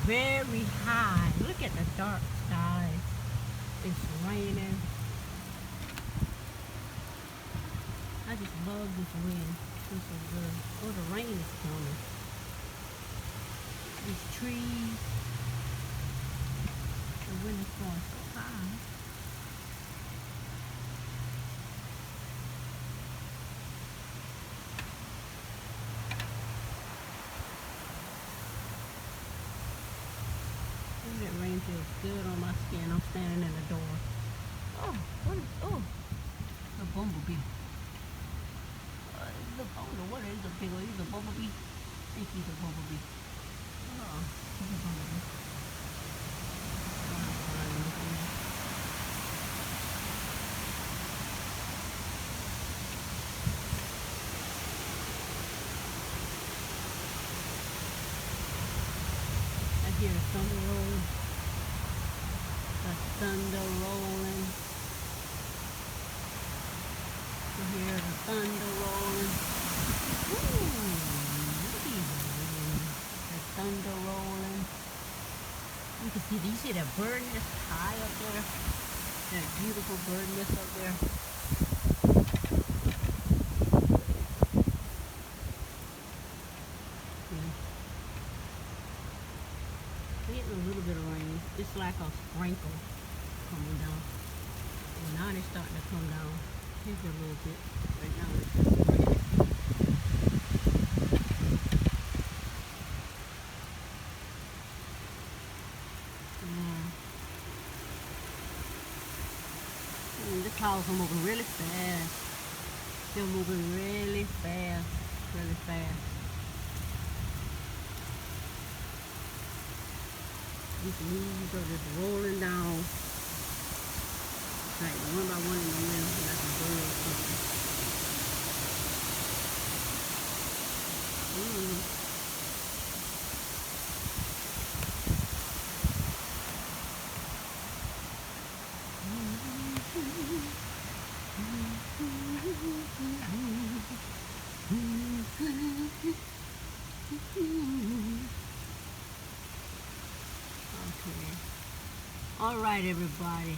very high. Look at the dark sky. It's raining. I just love this wind. It's so good. Oh, the rain is coming. These trees. The wind is blowing so high. That rain feels good on my skin. I'm standing in the door. Oh, the bumblebee. I don't know what it is, a big one. He's a bumblebee. I think he's a bumblebee. Oh, he's a bumblebee. I hear the thunder rolling. The thunder rolling. You hear the thunder rolling. Ooh, the thunder rolling. You can see, do you see that bird nest high up there? That beautiful bird nest up there. Yeah. We're getting a little bit of rain. It's like a sprinkle coming down. And now it's starting to come down. Here's a little bit. Right now it's just raining. The clouds are moving really fast. They're moving really fast, really fast. These leaves are just rolling down, like one by one in the wind, like a bird or something. Okay. All right, everybody.